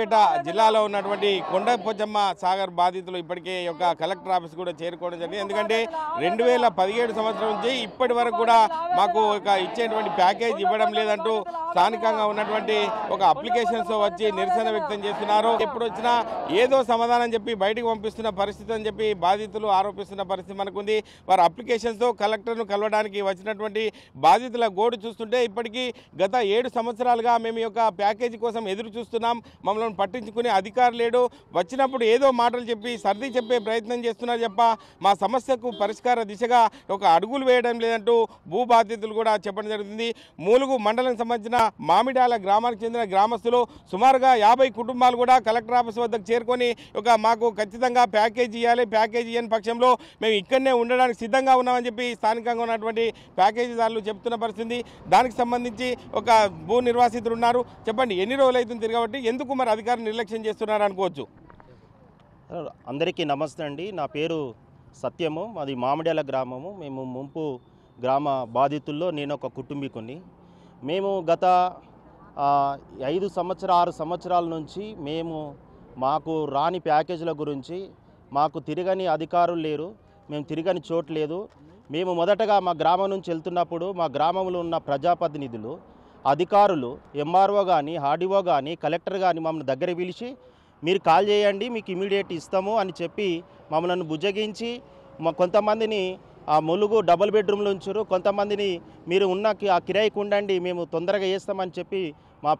సిద్దిపేట జిల్లాలో ఉన్నటువంటి కొండపోచమ్మ సాగర్ బాధితులు ఇప్పటికే యొక్క కలెక్టర్ ఆఫీస్ కూడా చేరుకోవడం జరిగింది. ఎందుకంటే 2017 సంవత్సరం నుంచి ఇప్పటి వరకు కూడా మాకు ఒక ఇచ్చేటువంటి ప్యాకేజ్ ఇవ్వడం లేదంటూ స్థానికంగా ఉన్నటువంటి ఒక అప్లికేషన్స్ వచ్చి నిరసన వ్యక్తం చేస్తున్నారు. ఎప్పుడు వచ్చినా ఏదో సమాధానం చెప్పి బయటకు పంపిస్తున్న పరిస్థితి అని చెప్పి బాధితులు ఆరోపిస్తున్న పరిస్థితి మనకుంది. వారి అప్లికేషన్స్తో కలెక్టర్ను కలవడానికి వచ్చినటువంటి బాధితుల గోడు చూస్తుంటే ఇప్పటికీ గత 7 సంవత్సరాలుగా మేము ఈ యొక్క ప్యాకేజీ కోసం ఎదురు చూస్తున్నాం, మమ్మల్ని పట్టించుకునే అధికారం లేడు, వచ్చినప్పుడు ఏదో మాటలు చెప్పి సర్ది చెప్పే ప్రయత్నం చేస్తున్నారు తప్ప మా సమస్యకు పరిష్కార దిశగా ఒక అడుగులు వేయడం లేదంటూ భూ బాధితులు కూడా చెప్పడం జరుగుతుంది. మూలుగు మండలం సంబంధించిన మామిడాల గ్రామానికి చెందిన గ్రామస్తులు సుమారుగా 50 కుటుంబాలు కూడా కలెక్టర్ ఆఫీస్ వద్దకు చేరుకొని మాకు ఖచ్చితంగా ప్యాకేజీ ఇవ్వాలి, ప్యాకేజీ ఇవ్వని పక్షంలో మేము ఇక్కడనే ఉండడానికి సిద్ధంగా ఉన్నామని చెప్పి స్థానికంగా ఉన్నటువంటి ప్యాకేజీదారులు చెప్తున్న పరిస్థితి. దానికి సంబంధించి ఒక భూ నిర్వాసితులు ఉన్నారు. చెప్పండి, ఎన్ని రోజులు అవుతుంది తిరగబట్టి, ఎందుకు మరి అధికారులు నిర్లక్ష్యం చేస్తున్నారు అనుకోవచ్చు? అందరికీ నమస్తే అండి. నా పేరు సత్యము, మాది మామిడాల గ్రామము. మేము ముంపు గ్రామ బాధితుల్లో నేను ఒక కుటుంబీకుని. మేము గత 6 సంవత్సరాల నుంచి మాకు రాని ప్యాకేజీల గురించి మాకు తిరగని అధికారులు లేరు, మేము తిరగని చోటు లేదు. మేము మొదటగా మా గ్రామం నుంచి వెళ్తున్నప్పుడు మా గ్రామంలో ఉన్న ప్రజాప్రతినిధులు, అధికారులు, ఎంఆర్ఓ కానీ, ఆర్డీఓ కానీ, కలెక్టర్ కానీ మమ్మల్ని దగ్గర పిలిచి మీరు కాల్ చేయండి, మీకు ఇమీడియట్ ఇస్తాము అని చెప్పి మమ్మల్ని బుజ్జగించి కొంతమందిని ఆ ములుగు డబుల్ బెడ్రూమ్లో ఉంచారు, కొంతమందిని మీరు ఉన్న ఆ కిరాయికి ఉండండి, మేము తొందరగా చేస్తామని చెప్పి మా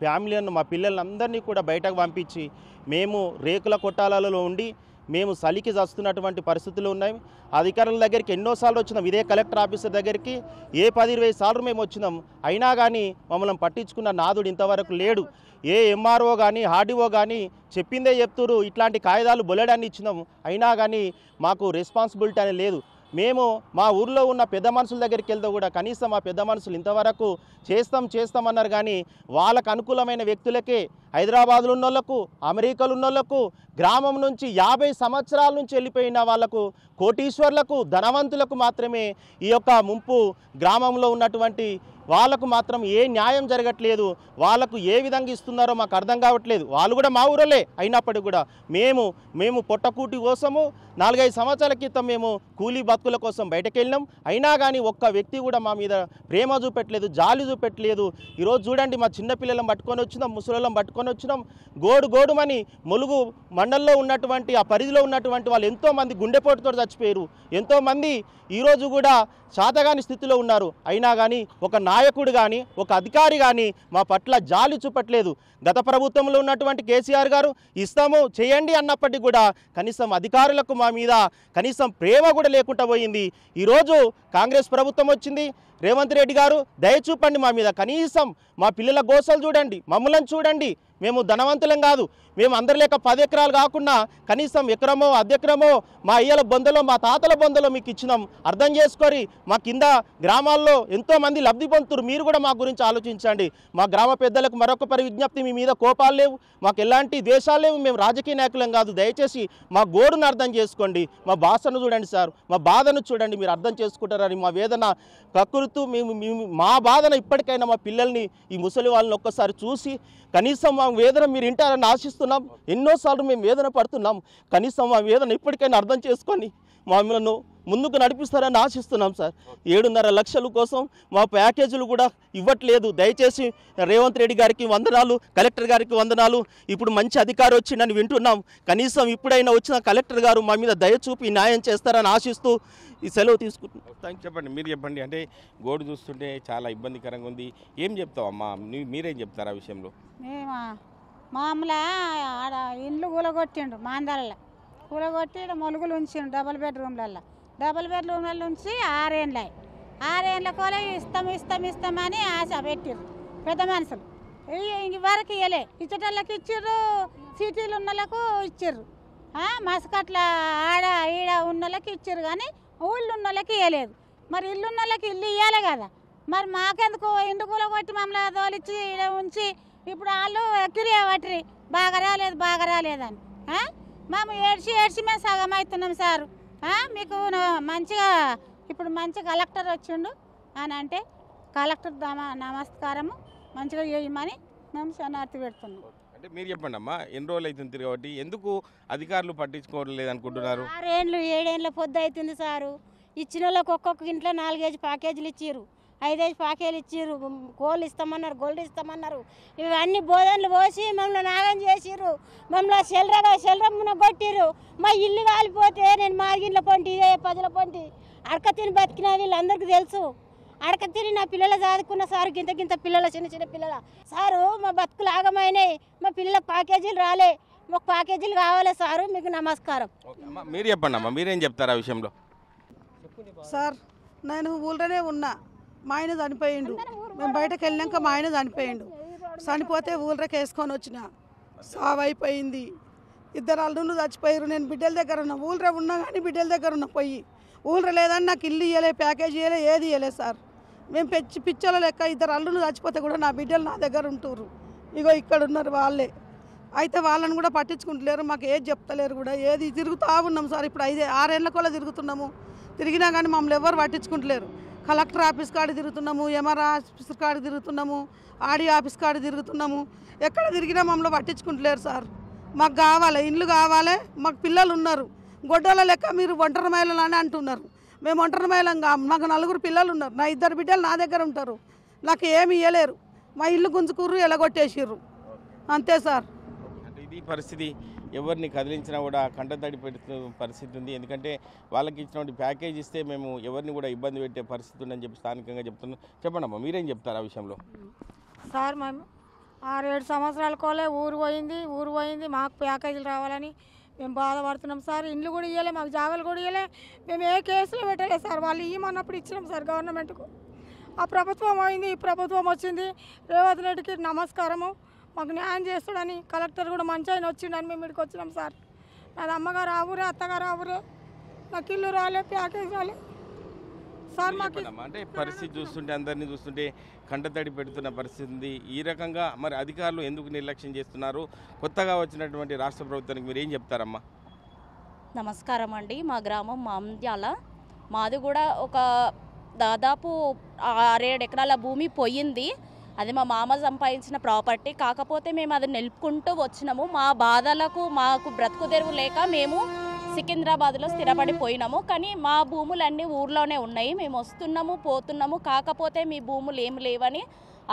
ఫ్యామిలీలను, మా పిల్లలందరినీ కూడా బయటకు పంపించి మేము రేకుల కొట్టాలలో ఉండి మేము చలికి చస్తున్నటువంటి పరిస్థితులు ఉన్నాయి. అధికారుల దగ్గరికి ఎన్నోసార్లు వచ్చినాం, ఇదే కలెక్టర్ ఆఫీసర్ దగ్గరికి 10-20 సార్లు మేము వచ్చినాం. అయినా కానీ మమ్మల్ని పట్టించుకున్న నాదుడు ఇంతవరకు లేడు. ఏ ఎంఆర్ఓ కానీ, ఆర్డీఓ కానీ చెప్పిందే చెప్తున్నారు, ఇట్లాంటి కాగితాలు బొలెడాన్ని ఇచ్చినాం, అయినా కానీ మాకు రెస్పాన్సిబిలిటీ అనేది లేదు. మేము మా ఊర్లో ఉన్న పెద్ద మనుషుల దగ్గరికి వెళ్తే కూడా కనీసం ఆ పెద్ద మనుషులు ఇంతవరకు చేస్తామన్నారు. కానీ వాళ్ళకు అనుకూలమైన వ్యక్తులకే, హైదరాబాద్లో ఉన్న వాళ్ళకు, అమెరికాలో ఉన్న వాళ్ళకు, గ్రామం నుంచి 50 సంవత్సరాల నుంచి వెళ్ళిపోయిన వాళ్ళకు, కోటీశ్వర్లకు, ధనవంతులకు మాత్రమే ఈ యొక్క ముంపు గ్రామంలో ఉన్నటువంటి వాళ్ళకు మాత్రం ఏ న్యాయం జరగట్లేదు. వాళ్ళకు ఏ విధంగా ఇస్తున్నారో మాకు అర్థం కావట్లేదు. వాళ్ళు కూడా మా ఊరలే అయినప్పటికీ కూడా మేము పొట్టకూటి కోసము 4-5 సంవత్సరాల క్రితం మేము కూలీ బతుకుల కోసం బయటకు వెళ్ళినాం. అయినా కానీ ఒక్క వ్యక్తి కూడా మా మీద ప్రేమ చూపెట్టలేదు, జాలి చూపెట్టలేదు. ఈరోజు చూడండి, మా చిన్నపిల్లలను పట్టుకొని వచ్చినాం, ముసలిళ్ళం పట్టుకొని వచ్చినాం. గోడుమని ములుగు మండలంలో ఉన్నటువంటి ఆ పరిధిలో ఉన్నటువంటి వాళ్ళు ఎంతోమంది గుండెపోటుతో చచ్చిపోయారు, ఎంతోమంది ఈరోజు కూడా శాతగాని స్థితిలో ఉన్నారు. అయినా కానీ ఒక నాయకుడు కానీ, ఒక అధికారి కానీ మా పట్ల జాలి చూపట్లేదు. గత ప్రభుత్వంలో ఉన్నటువంటి కేసీఆర్ గారు ఇస్తాము చేయండి అన్నప్పటికీ కూడా కనీసం అధికారులకు మా మీద కనీసం ప్రేమ కూడా లేకుండా పోయింది. ఈరోజు కాంగ్రెస్ ప్రభుత్వం వచ్చింది, రేవంత్ రెడ్డి గారు దయచూపండి మా మీద, కనీసం మా పిల్లల గోసలు చూడండి, మమ్మల్ని చూడండి. మేము ధనవంతులం కాదు, మేము అందరి లేక 10 ఎకరాలు కాకుండా కనీసం ఎకరమో, అర్ధెకరమో మా అయ్యల బొందలో, మా తాతల బొందలో మీకు ఇచ్చినాం. అర్థం చేసుకొని మా కింద గ్రామాల్లో ఎంతోమంది లబ్ధి పొందుతున్నారు. మీరు కూడా మా గురించి ఆలోచించండి. మా గ్రామ పెద్దలకు మరొక విజ్ఞప్తి, మీ మీద కోపాలు లేవు, మాకు ఎలాంటి ద్వేషాలు లేవు, మేము రాజకీయ నాయకులం కాదు. దయచేసి మా గోడును అర్థం చేసుకోండి, మా భాషను చూడండి సార్, మా బాధను చూడండి, మీరు అర్థం చేసుకుంటారని మా వేదన కక్కురుతూ మా బాధన ఇప్పటికైనా మా పిల్లల్ని, ఈ ముసలి వాళ్ళని ఒక్కసారి చూసి కనీసం మా వేదన మీరు వింటారని ఆశిస్తున్నాం. ఎన్నోసార్లు మేము వేదన పడుతున్నాం, కనీసం మా వేదన ఇప్పటికైనా అర్థం చేసుకొని మమ్మల్ని ముందుకు నడిపిస్తారని ఆశిస్తున్నాం సార్. 7.5 లక్షల కోసం మా ప్యాకేజీలు కూడా ఇవ్వట్లేదు. దయచేసి రేవంత్ రెడ్డి గారికి వందనాలు, కలెక్టర్ గారికి వందనాలు. ఇప్పుడు మంచి అధికారి వచ్చిందని వింటున్నాం, కనీసం ఇప్పుడైనా వచ్చిన కలెక్టర్ గారు మా మీద దయ చూపి న్యాయం చేస్తారని ఆశిస్తూ ఈ సెలవు తీసుకుంటున్నాం. చెప్పండి, మీరు చెప్పండి. అంటే గోడు చూస్తుంటే చాలా ఇబ్బందికరంగా ఉంది. ఏం చెప్తావమ్మా, మీరేం చెప్తారు ఆ విషయంలో? మామూలు ఆడ ఇండ్లు కూలగొట్టిండు, మాందళ్ళ కూలగొట్టి ఇక్కడ మొలుగులు ఉంచిండు డబుల్ బెడ్రూమ్ల నుంచి 6 ఏళ్ళ. 6 ఏళ్ళ కోలే ఇస్తామని ఆశ పెట్టిర్రు పెద్ద మనుషులు. వరకు ఇవ్వలే, ఇచ్చేటోళ్ళకి ఇచ్చిర్రు, సిటీలు ఉన్న వాళ్ళకు ఇచ్చిర్రు, మసకట్ల ఆడ ఈడ ఉన్న వాళ్ళకి ఇచ్చిర్రు, కానీ ఊళ్ళు ఉన్న వాళ్ళకి ఇవ్వలేదు. మరి ఇల్లు ఉన్న వాళ్ళకి ఇల్లు ఇవ్వాలి కదా, మరి మాకెందుకు ఇండు కూలగొట్టి మమ్మల్ని తోలిచ్చి ఈడ ఉంచి ఇప్పుడు వాళ్ళు ఎక్కిరి పట్టిరి బాగా రాలేదని మేము ఏడ్చి మేము సగం అవుతున్నాం సారు. మీకు మంచిగా ఇప్పుడు మంచి కలెక్టర్ వచ్చిండు అని అంటే కలెక్టర్ నమస్కారము మంచిగా చేయమని మేము శనార్థి పెడుతున్నాం. అంటే మీరు చెప్పండి అమ్మా, ఎన్ని రోజులు అవుతుంది తిరగబట్టి, ఎందుకు అధికారులు పట్టించుకోవట్లేదు అనుకుంటున్నారు? 6 ఏళ్ళు 7 ఏళ్ళ పొద్దు అవుతుంది సారు. ఇచ్చిన వాళ్ళకి ఒక్కొక్క ఇంట్లో 4 ప్యాకేజీలు ఇచ్చిర్రు, 5 ప్యాకేజీలు ఇచ్చిర్రు, గోల్డ్ ఇస్తామన్నారు, గోల్డ్ ఇస్తామన్నారు. ఇవన్నీ బోధనలు పోసి మమ్మల్ని నాగం చేసిర్రు, మమ్మల్ని శల్రమ్మున కొట్టిర్రు. మా ఇల్లు కాలిపోతే నేను మార్గిన్ల పొంటి, ఇదే పదుల పొంటి అడక తిని బతికిన వీళ్ళందరికీ తెలుసు. అడక తిని నా పిల్లలు చదువుకున్న సారు, గింత పిల్లల చిన్న పిల్లల సారు, మా బతుకులు ఆగమైనాయి, మా పిల్లల ప్యాకేజీలు రాలే, మాకు ప్యాకేజీలు కావాలి సారు. మీకు నమస్కారం. మీరు చెప్పండి అమ్మా, మీరేం చెప్తారు ఆ విషయంలో? సార్ నేను ఊళ్ళోనే ఉన్నా, మా ఆయన చనిపోయిండు. మేము బయటకు వెళ్ళినాక మా ఆయన చనిపోయిండు. చనిపోతే ఊళ్ళకి వేసుకొని వచ్చిన, సావు అయిపోయింది. 2 అల్లుళ్ళు చచ్చిపోయారు. నేను బిడ్డల దగ్గర ఉన్నా, ఊళ్ళో ఉన్నా కానీ బిడ్డల దగ్గర ఉన్నా. పోయి ఊళ్ళో లేదని నాకు ఇల్లు ఇవ్వలే, ప్యాకేజ్ ఇవ్వలే, ఏది ఇవ్వలేదు సార్. మేము పిచ్చల లెక్క 2 అల్లుళ్ళు చచ్చిపోతే కూడా నా బిడ్డలు నా దగ్గర ఉంటుర్రు. ఇగో ఇక్కడ ఉన్నారు వాళ్ళే. అయితే వాళ్ళని కూడా పట్టించుకుంటలేరు, మాకు ఏది చెప్తలేరు కూడా. ఏది తిరుగుతూ ఉన్నాం సార్, ఇప్పుడు 6 ఏళ్ళ కూడా తిరుగుతున్నాము. తిరిగినా కానీ మమ్మల్ని ఎవరు పట్టించుకుంటలేరు. కలెక్టర్ ఆఫీస్ కాడ తిరుగుతున్నాము, ఎంఆర్ ఆఫీస్ కాడ తిరుగుతున్నాము, ఆడియో ఆఫీస్ కాడ తిరుగుతున్నాము. ఎక్కడ తిరిగినా మమ్మల్ని పట్టించుకుంటలేరు సార్. మాకు కావాలి, ఇండ్లు కావాలి, మాకు పిల్లలు ఉన్నారు. గొడ్డల లెక్క మీరు ఒంటరి మహిళలు అని అంటున్నారు. మేము ఒంటరి మహిళం కాము, మాకు 4 పిల్లలు ఉన్నారు. నా 2 బిడ్డలు నా దగ్గర ఉంటారు, నాకు ఏమి ఇవ్వలేరు. మా ఇల్లు గుంజుకుర్రు, ఎలగొట్టేసిర్రు, అంతే సార్. అంటే ఇది పరిస్థితి, ఎవరిని కదిలించినా కూడా కంటతడి పెడుతున్న పరిస్థితి ఉంది. ఎందుకంటే వాళ్ళకి ఇచ్చినటువంటి ప్యాకేజ్ ఇస్తే మేము ఎవరిని కూడా ఇబ్బంది పెట్టే పరిస్థితి ఉందని చెప్పి స్థానికంగా చెప్తున్నాం. చెప్పండి అమ్మా, మీరేం చెప్తారు ఆ విషయంలో? సార్ మేము 6-7 సంవత్సరాల కోలే ఊరు పోయింది, మాకు ప్యాకేజీలు రావాలని మేము బాధపడుతున్నాం సార్. ఇండ్లు కూడా ఇవ్వలే, మాకు జాగాలు కూడా ఇవ్వలే, మేము ఏ కేసులు పెట్టలేదు సార్. వాళ్ళు ఇవ్వమన్నప్పుడు ఇచ్చినాం సార్ గవర్నమెంట్కు. ఆ ప్రభుత్వం అయింది, ఈ ప్రభుత్వం వచ్చింది. రేవంత్ రెడ్డికి నమస్కారము, మాకు న్యాయం చేస్తాడని. కలెక్టర్ కూడా మంచి ఆయన వచ్చిండని మేము ఇక్కడికి వచ్చినాం సార్. నాది అమ్మగారు ఆ ఊరే, అత్తగారు ఆ ఊరే, నాకు ఇల్లు రాలే, ప్యాకేజ్ రాలే సార్. మాకు అంటే పరిస్థితి చూస్తుంటే, అందరినీ చూస్తుంటే కంటతడి పెడుతున్న పరిస్థితి ఉంది. ఈ రకంగా మరి అధికారులు ఎందుకు నిర్లక్ష్యం చేస్తున్నారు? కొత్తగా వచ్చినటువంటి రాష్ట్ర ప్రభుత్వానికి మీరు ఏం చెప్తారమ్మా? నమస్కారం అండి. మా గ్రామం మామ్ద్యాల. మాది కూడా ఒక దాదాపు 6-7 ఎకరాల భూమి పోయింది. అది మా మామ సంపాదించిన ప్రాపర్టీ. కాకపోతే మేము అది నిలుపుకుంటూ వచ్చినాము. మా బాధలకు మాకు బ్రతుకు తెరువు లేక మేము సికింద్రాబాద్లో స్థిరపడిపోయినాము. కానీ మా భూములన్నీ ఊర్లోనే ఉన్నాయి. మేము వస్తున్నాము, పోతున్నాము. కాకపోతే మీ భూములు ఏం లేవని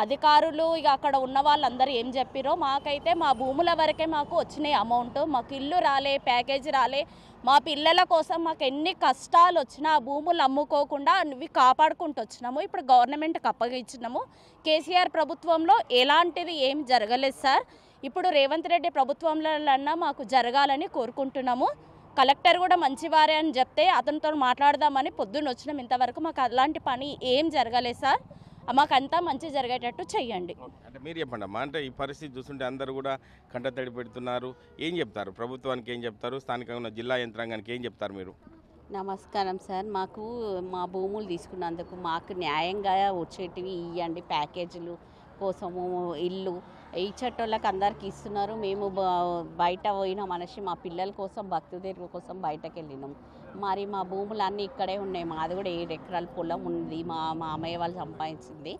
అధికారులు ఇక అక్కడ ఉన్న వాళ్ళందరూ ఏం చెప్పారో, మాకైతే మా భూముల వరకే మాకు వచ్చినాయి అమౌంట్. మాకు ఇల్లు రాలే, ప్యాకేజీ రాలే. మా పిల్లల కోసం మాకు ఎన్ని కష్టాలు వచ్చినా ఆ భూములు అమ్ముకోకుండా అవి కాపాడుకుంటూ వచ్చినాము. ఇప్పుడు గవర్నమెంట్కి అప్పగించినాము. కేసీఆర్ ప్రభుత్వంలో ఎలాంటిది ఏం జరగలేదు సార్. ఇప్పుడు రేవంత్ రెడ్డి ప్రభుత్వంలో మాకు జరగాలని కోరుకుంటున్నాము. కలెక్టర్ కూడా మంచివారే అని చెప్తే అతనితో మాట్లాడదామని పొద్దున్న వచ్చినాం. ఇంతవరకు మాకు అలాంటి పని ఏం జరగలేదు సార్. మాకంతా మంచి జరిగేటట్టు చెయ్యండి. అంటే మీరు చెప్పండి అమ్మా, అంటే ఈ పరిస్థితి చూస్తుంటే అందరూ కూడా కంటతడి పెడుతున్నారు. ఏం చెప్తారు ప్రభుత్వానికి, ఏం చెప్తారు స్థానికంగా ఉన్న జిల్లా యంత్రాంగానికి ఏం చెప్తారు మీరు? నమస్కారం సార్. మాకు మా భూములు తీసుకున్నందుకు మాకు న్యాయంగా వచ్చేటివి ఇవ్వండి. ప్యాకేజీలు కోసము ఇల్లు ఇచ్చేటోళ్ళకి అందరికి ఇస్తున్నారు. మేము బయట పోయిన మనిషి మా పిల్లల కోసం భక్తి తెరువు కోసం బయటకు వెళ్ళినాం. మరి మా భూములన్నీ ఇక్కడే ఉన్నాయి. మాది కూడా 7 ఎకరాల పొలం ఉంది, మా మామయ్య వాళ్ళు సంపాదించింది.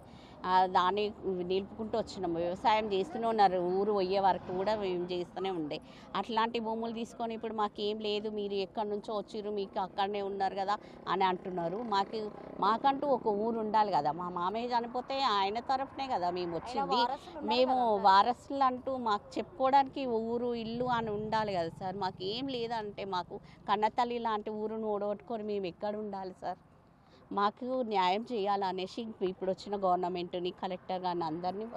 దాన్ని నిలుపుకుంటూ వచ్చినాము. వ్యవసాయం చేస్తూనే ఉన్నారు, ఊరు పోయే వరకు కూడా మేము చేస్తూనే ఉండే. అట్లాంటి భూములు తీసుకొని ఇప్పుడు మాకేం లేదు, మీరు ఎక్కడి నుంచో వచ్చిర్రు, మీకు అక్కడనే ఉన్నారు కదా అని అంటున్నారు. మాకంటూ ఒక ఊరు ఉండాలి కదా. మా మామయ్య చనిపోతే ఆయన తరఫునే కదా మేము వచ్చింది. మేము వారసులు అంటూ మాకు చెప్పుకోవడానికి ఊరు ఇల్లు అని ఉండాలి కదా సార్. మాకు ఏం లేదంటే మాకు కన్నతల్లి లాంటి ఊరును ఓడగొట్టుకొని మేము ఎక్కడ ఉండాలి సార్? మాకు న్యాయం చేయాలనేసి ఇప్పుడు వచ్చిన గవర్నమెంట్ని, కలెక్టర్ గారిని అందరినీ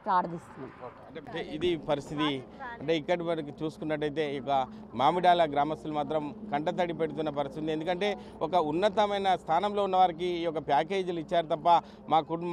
ప్రార్థిస్తున్నాం. అంటే ఇది పరిస్థితి. అంటే ఇక్కడి వరకు చూసుకున్నట్టయితే ఇక మామిడాల గ్రామస్తులు మాత్రం కంటతడి పెడుతున్న పరిస్థితి. ఎందుకంటే ఒక ఉన్నతమైన స్థానంలో ఉన్న వారికి ఈ యొక్క ప్యాకేజీలు ఇచ్చారు తప్ప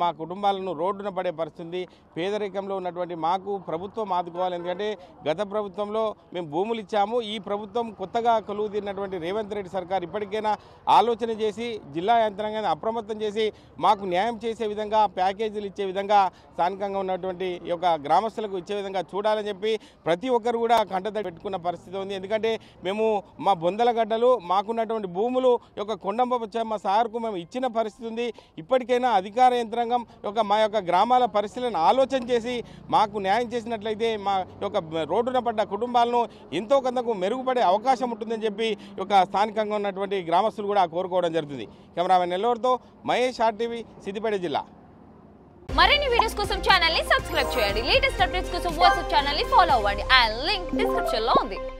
మా కుటుంబాలను రోడ్డున పడే పరిస్థితి. పేదరికంలో ఉన్నటువంటి మాకు ప్రభుత్వం ఆదుకోవాలి. ఎందుకంటే గత ప్రభుత్వంలో మేము భూములు ఇచ్చాము. ఈ ప్రభుత్వం కొత్తగా కొలువు తీరినటువంటి రేవంత్ రెడ్డి సర్కార్ ఇప్పటికైనా ఆలోచన చేసి జిల్లా యంత్రాంగాన్ని అప్రమత్తం చేసి మాకు న్యాయం చేసే విధంగా, ప్యాకేజీలు ఇచ్చే విధంగా స్థానికంగా ఉన్నటువంటి ఉన్నటువంటి ఈ యొక్క గ్రామస్తులకు ఇచ్చే విధంగా చూడాలని చెప్పి ప్రతి ఒక్కరు కూడా కంటతడి పెట్టుకున్న పరిస్థితి ఉంది. ఎందుకంటే మేము మా బొందలగడ్డలు మాకున్నటువంటి భూములు యొక్క కొండపోచమ్మ సాగర్కు మేము ఇచ్చిన పరిస్థితి ఉంది. ఇప్పటికైనా అధికార యంత్రాంగం మా యొక్క గ్రామాల పరిస్థితులను ఆలోచన చేసి మాకు న్యాయం చేసినట్లయితే మా యొక్క రోడ్డున పడ్డ కుటుంబాలను ఎంతో కొంతకు మెరుగుపడే అవకాశం ఉంటుందని చెప్పి స్థానికంగా ఉన్నటువంటి గ్రామస్తులు కూడా కోరుకోవడం జరుగుతుంది. కెమెరామెన్ నెల్లూరుతో మహేష్, RTV, సిద్దిపేట జిల్లా. మరిన్ని వీడియోస్ కోసం ఛానల్ ని సబ్స్క్రైబ్ చేయండి. లేటెస్ట్ అప్డేట్స్ కోసం వాట్సాప్ ఛానల్ ని ఫాలో అవ్వండి. ఆ లింక్ డిస్క్రిప్షన్ లో ఉంది.